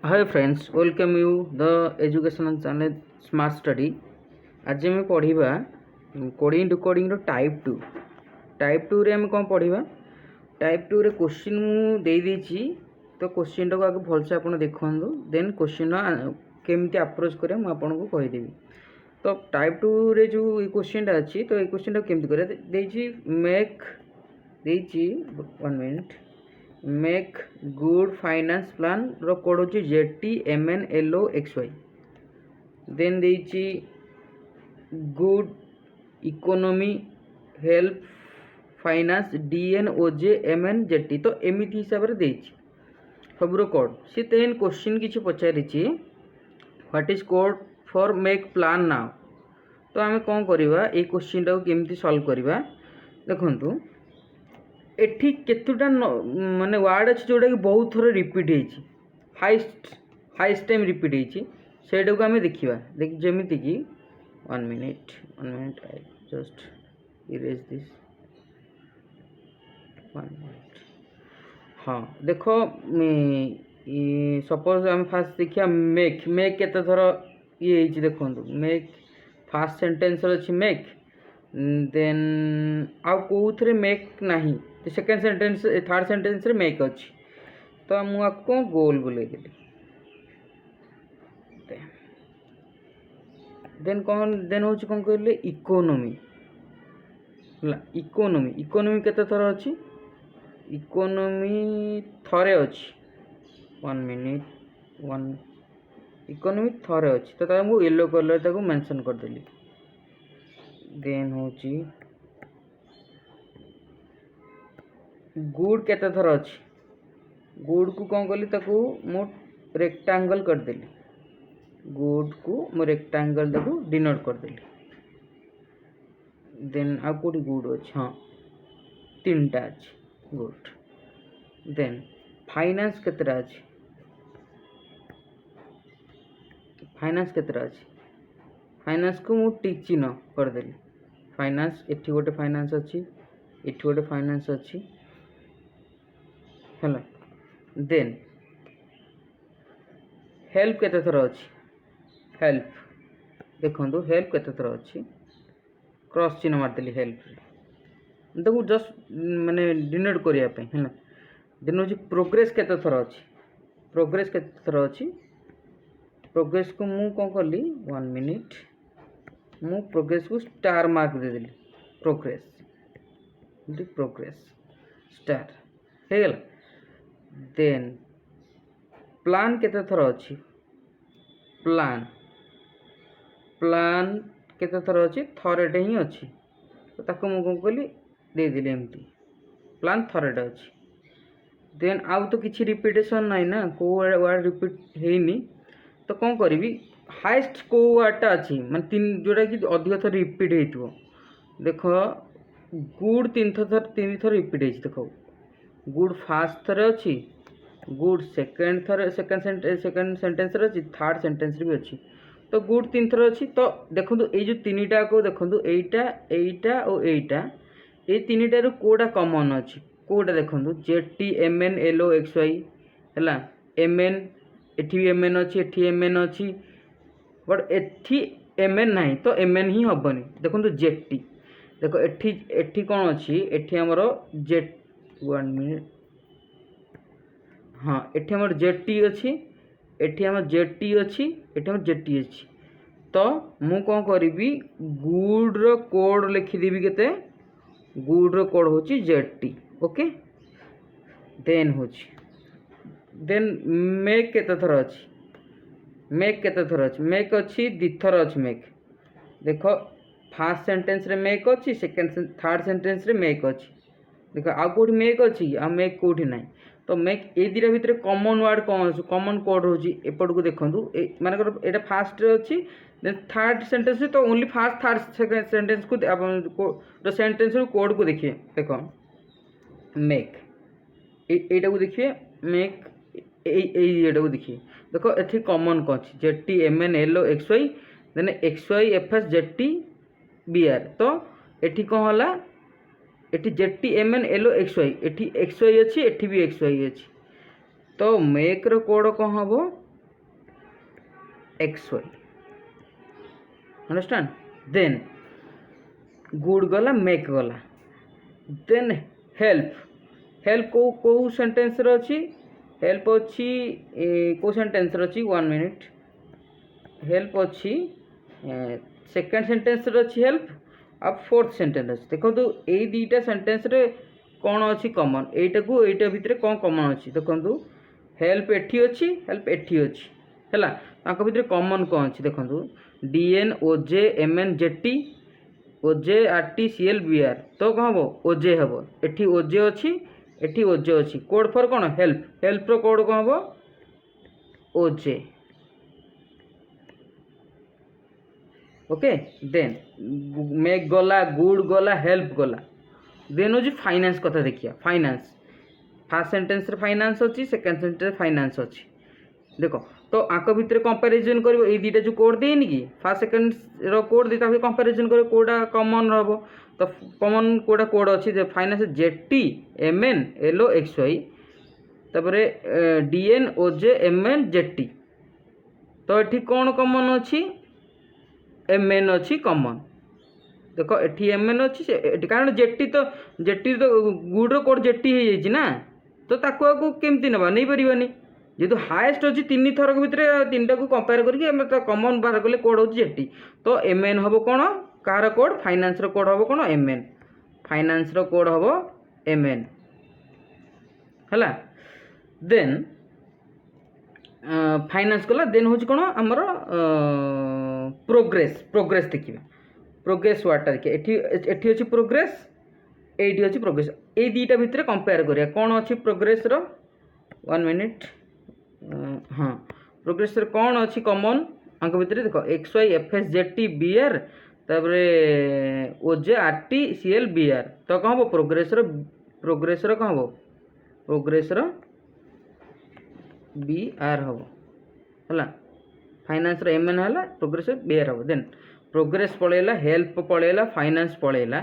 Hi friends, welcome you the educational channel smart study. आज आम पढ़ा कोडिंग टू कोडिंग टाइप टू रे आम कौन पढ़ा। टाइप टू रे क्वेश्चन मुझे तो क्वेश्चन टाक आगे भलसे आप देखु देन क्वेश्चन केमती अप्रोच करें मुझे कहीदेवी। तो टाइप टू रे जो क्वेश्चन अच्छी तो ये क्वेश्चन केमती करें make one minute make good finance plan रो कोड होची ZTMNLOXY। देन देची good economy help finance DNOJMNZT। तो एमिति हिसाब से देची सबरो कोड सी तेन क्वेश्चन किछि पचारिछि what is code for make plan now. तो आम कौन करवा ये क्वेश्चन टाको केमती सॉल्व करवा। देखंतु एठी केतुटा माने वर्ड अच्छे जोटा कि बहुत थर रिपीट होती हाइस्ट टाइम रिपीट होती सेटा को आम देखा देख जमीती कि one minute I just erase this one minute. हाँ देख सपोज आम फास्ट देखिए मेक केते थर ये देखो मेक फास्ट सेंटेंस अच्छी मेक देन आउ कौन मेक नहीं सेकेंड सेंटेंस थर्ड सेंटेंस रे मेक अच्छी। तो मुझे गोल बुले देन कौन देन हूँ कौन कहले इकोनॉमी इकोनॉमी केते थर अच्छी इकोनॉमी थरे अच्छी वन मिनिट वन इकोनॉमी थरे अच्छी। तो मुझे येलो कलर ताको मेंशन करदेली। देन हूँ गुड केते थर अच्छी गुड को कौन कली ताको मु रेक्टांगल करदेली गुड को मु रेक्टांगल ताको डिनोट करदेली। देन आ कोटी गुड अच्छी हाँ तीन टा अच्छी गुड। देन फाइनेंस केतेटा अच्छी फाइनेंस को मु टिक चिन्ह करदेली फाइनेंस एठी गोटे फाइनेंस अच्छी एठी गोटे फाइनेंस अच्छी है। देन हेल्प केते थर अच्छी हेल्प देखो हेल्प केते थर अच्छी क्रॉस चिन्ह मारदेली हेल्प देखो जस्ट माने डिनोट करने है। देन हूँ प्रोग्रेस केते थर अच्छी प्रोग्रेस को मु कौन कली वन मिनिट मु प्रोग्रेस को स्टार मार्क देदेली प्रोग्रेस स्टार हो गला। देन प्लान केते थर अच्छी प्लान केते थर अच्छी थरेटे ही अच्छी। तो ताको मु कौन कली देदेली एमती प्लान थरेटे अच्छी। देन आउ तो किसी रिपीटेशन ना ना को वर्ड रिपीट हैनी तो कौन करी हाइस्ट को वर्डटा अच्छी माने तीन जोटा कि अधिक थर रिपीट हो देख गुड तीन थर रिपीट हो देख गुड फास्ट थरे अच्छी गुड सेकेंड सेंटेंस अच्छी थर्ड सेंटेंस भी अच्छी। तो गुड तीन थर अच्छी तो देखो ये तीन टा को देखो एटा और एटा ये तीन टार कोटा कमन अच्छी कोटा देखो ZTMNLOXY है MN एठी भी MN अच्छी एठी MN अच्छी बट एठी MN नहीं तो MN ही हेनी। देखो ZT देखो एठी कौन अच्छी एठी हमर जेट वन मिनिट हाँ एठी हमर ZT अच्छी एठी हमर ZT अच्छी एठी हमर ZT अच्छी। तो मु कौन करी गुड रो कोड लिखिदेवी केते गुड रो कोड होची ZT ओके। देन होची देन मेक केते थर अच्छी मेक अच्छी दी थर अच्छी मेक देखो फास्ट सेंटेंस रे मेक अच्छी सेकेंड थर्ड सेंटेंस रे मेक अच्छी देखो आ कोठी मेक अच्छी आ मेक कोठी नहीं। तो मेक ए दिरा भितर कॉमन वर्ड कौन अच्छे कॉमन कोड होची एपट को देखो माने एटा फास्ट रे अच्छी देन थर्ड सेंटेंस तो only fast third second sentence को सेंटेंस रो कोड को देखिए देखो मेक एटा को देखिए मेक एटा को देखिए देखो एठी कॉमन कौन अच्छी ZTMNLOXY देन XYFSZTBR। तो एठी कौन होला एठी ZTMNLOXY एठी XY अच्छी एठी भी XY अच्छी। तो मेक रो कोड कौन हम XY अंडरस्टैंड। देन गुड गला मेक गला देन हेल्प हेल्प को सेंटेंस रे अछि हेल्प अछि को सेंटेंस रे अछि 1 मिनिट हेल्प अछि सेकंड सेंटेंस रे अछि हेल्प अब फोर्थ सेंटेंस अछि देखो तो ए दीटा सेंटेंस रे कौन अच्छी कमन एटा को एटा भितर कौन कमन अच्छी देखो हेल्प एठी अच्छी हेल्प एठी अच्छी है तांको भितर कमन कौन अच्छी देखो डीएन ओजे एमएन जेटी ओजे आरटी सीएल बीआर तो कौन हम ओजे हम एठी ओजे अच्छी एठी ओजे अच्छी कोड फॉर कौन हेल्प हेल्प रो कोड कौन हम ओजे ओके। देन मेक गला गुड गला हेल्प गला देन हूँ फाइनेंस कथा देखिए फाइनेंस फास्ट सेंटेंस रे फाइनेंस अच्छी सेकेंड सेंटेंस फाइनेंस अच्छी देखो तो आक भितर कंपैरिजन करिवो ए दीटा जो कोड देनी कि फास्ट सेकेंड रो कोड दे ताके कंपैरिजन करिवो कोडा कॉमन रहबो तो कॉमन कोडा कोड अच्छी जे finance ZT MN LO XY तापरे डीएन ओजे एमएन जेटी तो एठी कौन कॉमन अच्छी एमएन अच्छी कॉमन देखो एटी एमएन अच्छी कारण जेटी तो गुड रो कोड जेटी हो जाइए ना तो ताको केमती नबा नहीं पारिबानी जेहेतु हाएस्ट अच्छी 3 थर भितर 3टा को कंपेयर करके कॉमन बाहर कले कोड हो जेटी तो एमएन हम कौन कार कोड फाइनेंस रो कोड हम कौन एमएन फाइनेंस रो कोड हम एमएन है देन फाइनेंस कला देन हूँ कौन आमर प्रोग्रेस प्रोग्रेस देखिए प्रोग्रेस वार्डटा देखिए एठी अच्छी प्रोग्रेस एटी अच्छी प्रोग्रेस ए दीटा भितर कंपेयर करिया कौन अच्छी प्रोग्रेस रो 1 मिनिट हाँ प्रोग्रेस रो कौन अच्छी कॉमन आंक भितर देखो X Y F S Z T B R तापरे O J R T C L B are तो कौन हम प्रोग्रेस रो कौन हम प्रोग्रेस रो बी आर हम है फाइनेंस रो एम एन है प्रोग्रेस बी आर हम देन प्रोग्रेस पड़ेगा हेल्प पड़ेगा फाइनेंस पड़ेगा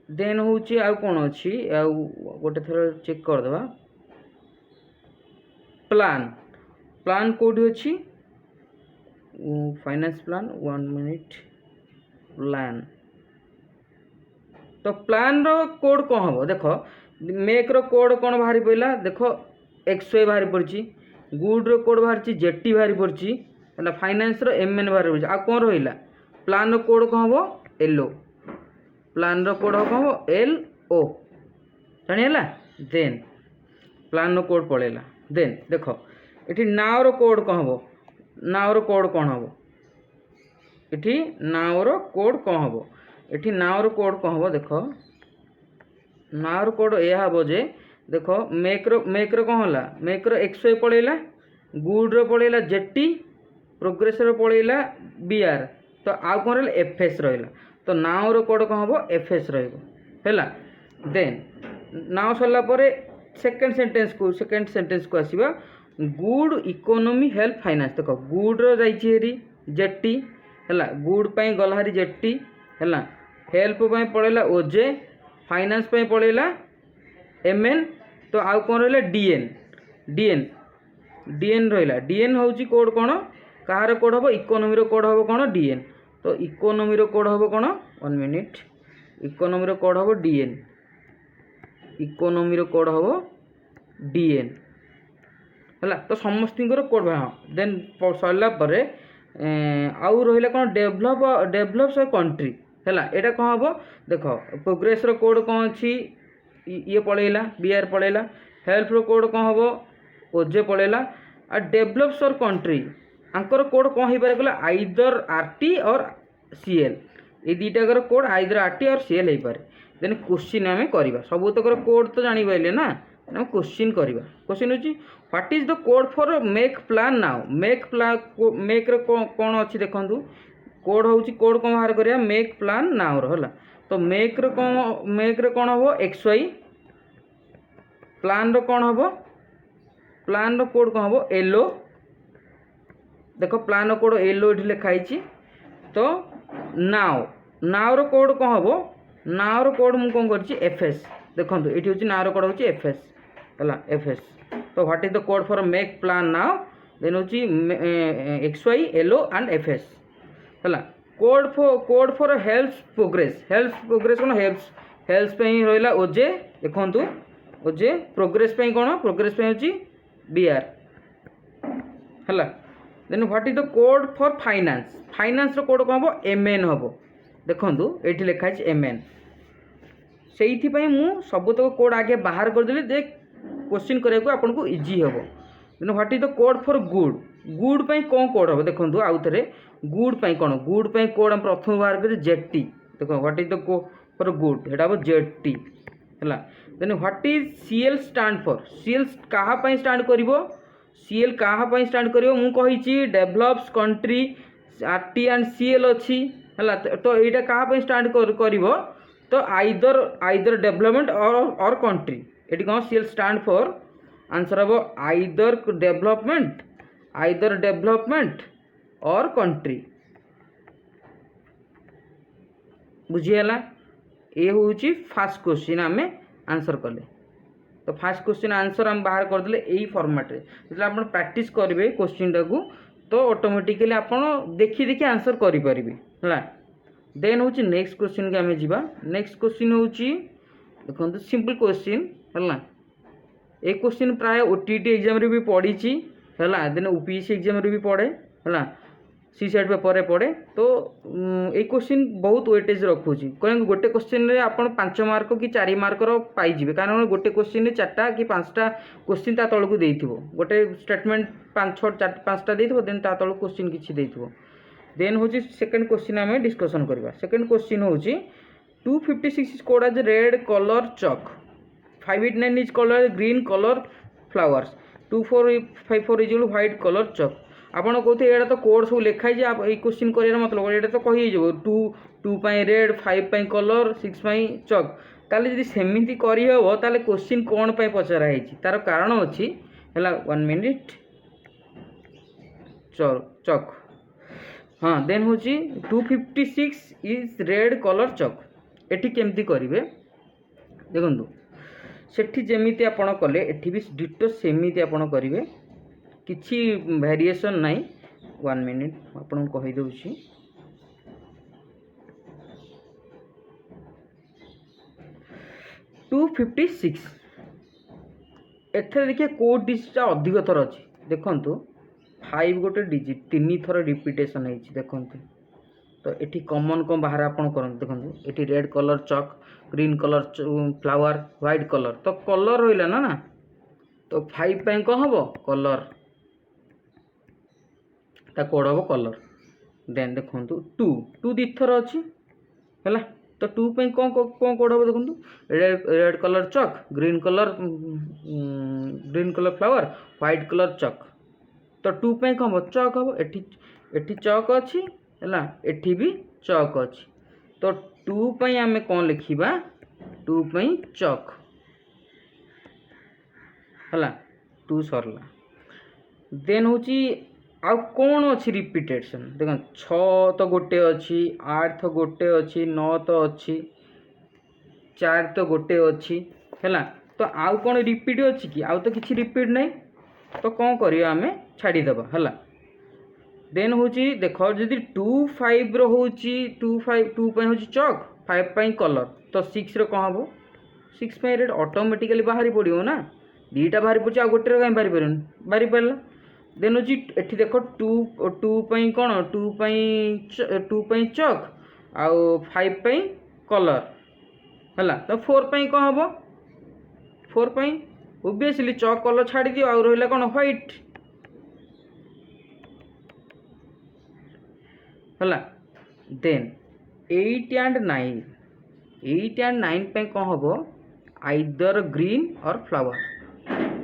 देन हूँ आउ कौन अच्छी आउ गोटे थर चेक करदे प्लान प्लान कौटी अच्छी फाइनेंस प्लान 1 मिनिट प्लान तो प्लान रो कोड कौन हम देख मेक रो कोड कौन बाहरी पड़ा देख एक्स वाई बाहरी पड़ी गुड रो कोड बाहरी जेटी बाहरी पड़ी है फाइनेंस रो एमएन बाहरी पड़ी आ कौन रहा प्लान रो कोड कौन हम एलओ प्लान रो कोड हम कौन एल ओ जानिला देन प्लान रो कोड पड़ेगा देन देख ये नाव रो कोड कौन हम नाव रो कोड कौन हम ये नाव रो कोड कौन हम ये नाव रो कोड कौन हम देख नाव रो कोड यह हम जे देख मेक रो कौन है मेक रो एक्स वाई पड़ेगा गुड रो पड़ेगा जेटी प्रोग्रेस रो पड़ेगा बी आर तो आउ कौन रहा एफ एस रहा तो नाव रो कोड कौन हम एफ एस रहा देन नाव सरला सेकेंड सेंटेंस को आसवा गुड इकोनॉमी हेल्प फाइनेंस देख गुड रो जाइए जेटी है गुड पाई गला हरी जेटी है हेल्प पड़ेगा ओजे फाइनेंस पड़ेगा एमएन तो आउ कौन रहा डीएन डीएन डीएन रहा डीएन हूँ कोड कौन कहार कोड हम इकोनॉमी रो कोड हम कौन डीएन तो इकोनॉमी रो कोड हम कौन 1 मिनिट इकोनॉमी रो कोड हम डीएन इकोनॉमी रो कोड हम डीएन है तो समस्त कोड हाँ देन सरला आउ रहा कौन डेभलप कंट्री है यहाँ कौन हम देख प्रोग्रेस रो कोड कौन अच्छी ये पड़ेगा बी आर पड़ेगा हेल्प रो कोड कौन हम ओजे पड़ेगा आ डेभलप्स और कंट्री आंकर कोड कौन हो पारे आइदर आरटी और सीएल ये दुईटाकर कोड आइदर आरटी और सीएल हो पारे देन क्वेश्चन आम करवा सबूतक कोड तो जानी पारे ना क्वेश्चन करवा क्वेश्चन हूँ what is the code for make plan now make रो कौन अच्छी देखूँ कोड हूँ कोड कौन बाहर करिया मेक प्लान नाउ रो तो मेक रो कौन हम एक्स वाई प्लान रो कौन हम प्लान रो कोड कौन हम एलओ देख प्लान रो कोड एलओ ये लिखाई तो नाउ रो कोड कौन हम नाउ रो कोड मुझे कौन कर एफ एस देखो ये हूँ नाउ रो कोड हूँ एफ एस है एफ एस तो what is the code for make plan now then होची X Y yellow and F S है कोड फॉर हेल्थ प्रोग्रेस कौन हेल्थ पे रहा ओजे देखु ओजे प्रोग्रेस पे कौन प्रोग्रेस पे होची बी आर है then what is the code for finance code कौन हम एम एन हम देखु ये लिखाई एम एन से सबुतक कोड आगे बाहर करदेली जे क्वेश्चन करने आपन को इजी हम then what is the code for good pay कौन कोड हम देखो आउ थे गुड पे कौन गुड पे कोड हम प्रथम बाहर कर जेटी देखो what is the code for good एटा हम जेटी है then what is CL stand for CL कहाँ स्टैंड करिवो सीएल कहाँ स्टैंड करिवो मु कहिची develops country RT and CL अच्छी है तो यहाँ कहाँ स्टैंड करिवो तो आइदर डेवलपमेंट और कंट्री ये कौन सीएल स्टैंड फॉर आंसर हम आइदर डेवलपमेंट और कंट्री बुझीगला ये हूँ फास्ट क्वेश्चन आम आंसर कले तो फास्ट क्वेश्चन आंसर हम बाहर करदे यही फॉर्मेट रे जो आप प्रैक्टिस करेंगे क्वेश्चन टाकू तो ऑटोमेटिकली आप देखी देखी आंसर करेंगे है देन हूँ नेक्स्ट क्वेश्चन के आम जा नेक्स्ट क्वेश्चन हूँ देखो सिंपल क्वेश्चन है ये क्वेश्चन प्राय ओटीटी एग्जाम रे भी पढ़ी है देन यूपीएससी एग्जाम रे भी पढ़े है सी सेट पेपर पढ़े तो ये क्वेश्चन बहुत वेटेज रखुची कहीं गोटे क्वेश्चन रे आप 5 मार्क कि 4 मार्कर पाइबे कारण गोटे क्वेश्चन 4टा कि 5टा क्वेश्चन ता तलू दे गोटे स्टेटमेंट 5-6-5टा दे देन ता तलू क्वेश्चन किसी दे देन हूँ सेकेंड क्वेश्चन आम डिस्कसन करवा सेकेंड क्वेश्चन हूँ 256 is called as red color chalk 589 is called as green color flowers 2454 is white color chalk आपड़ कहते यहाँ तो कोड सब लिखाई ये क्वेश्चन कर मतलब ये तो कही 2 रेड 5 कलर 6 चक ताले जदि सेमिति करहब ताले क्वेश्चन कौन पे पचराई तार कारण अच्छी है 1 मिनिट चक हाँ देन हूँ 256 इज रेड कलर चक एठी केमती करेंगे देखो सेठी जेमिति आपण कले एठी भी डिटो सेमिति आपण करेंगे किसी वेरिएशन नहीं 1 मिनिट आपन कहि दउछि 256 एथे देखिए कोड डिजिट अधिक थर अच्छी देखंतु 5 गोटे डिजिट 3 थर रिपीटेशन है देखंतु तो ये कॉमन कौन बाहर आपन करन देखंतु ये रेड कलर चक green colour flower white colour तो कलर रहिला ना तो 5 पे कौन हम कलर ता कोड हम कलर देन देखंतु 2 दी थर अच्छी है तो 2 पे कौन कौन कोड हम देखंतु रेड कलर चक green colour flower white colour चक तो 2 पे कौन हम चक हम एठी चक अच्छी है एठी भी चक अच्छी तो 2 पे आम कौन लिखा 2 पे चक है 2 सरला देन हूँ आउ कौन अच्छी रिपीटेशन देख 6 तो गोटे अच्छी 8 तो गोटे अच्छी 9 तो अच्छी 4 तो गोटे अच्छी है तो आउ कौन रिपीट अच्छी कि आउ तो किसी रिपीट नहीं तो कौन करिया आम छाड़ीदेव है देन हूँ देख जदि 2-5 रोचे 2 हूँ चक 5 पे कलर तो 6 कौन हम 6 पे रेड ऑटोमेटिकली बाहरी पड़ो ना 2टा बाहरी पड़े आ गोटे कहीं बाहरी पारा देन हूँ ये देख 2 पे कौन 2 पे चक आउ 5 पे कलर है तो 4 पे कौन हम 4 पे ओबियसली चक कलर छाड़ी दियो आउ रहा कौन व्हाइट है देन 8 and 9 पे कौन हम आइदर ग्रीन और फ्लावर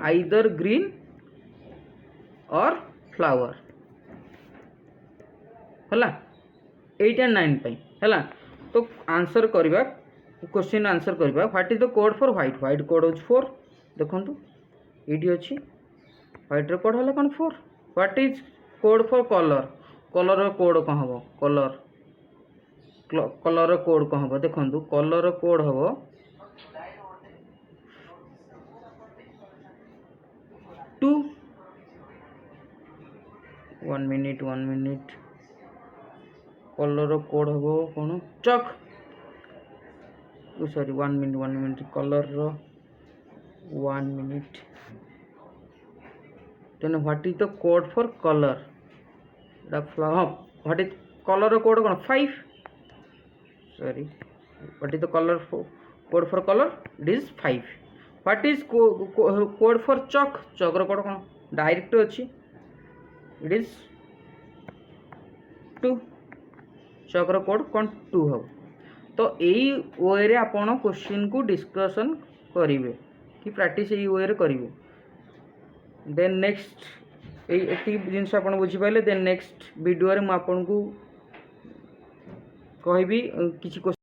आइदर ग्रीन और फ्लावर है 8 and 9 पे है तो आंसर करवा क्वेश्चन आंसर करवा what is the code for white code होच 4 देखंतु एडी अछि व्हाइट रो कोड हला कोन 4 what is code for colour code कौन हम कलर कोड कौन हम देखो कलर कोड हम 2 वन मिनिट कलर कोड हम कौन चक sorry one minute colour one minute then what is the code for colour हाँ व्हाट इज कलर कोड कौन 5 sorry what is the colour code for colour it is 5 what is code for चक चक्र code कौन direct अच्छी it is 2 चक्र code कौन 2 हम तो यही वे रे आपण क्वेश्चन को डिस्कशन करेंगे कि प्रैक्टिस यही वे रे करेंगे देन नेक्स्ट ये जिनस आप बुझीपारे देन नेक्स्ट वीडियो रे मुझे आपको कहबी किसी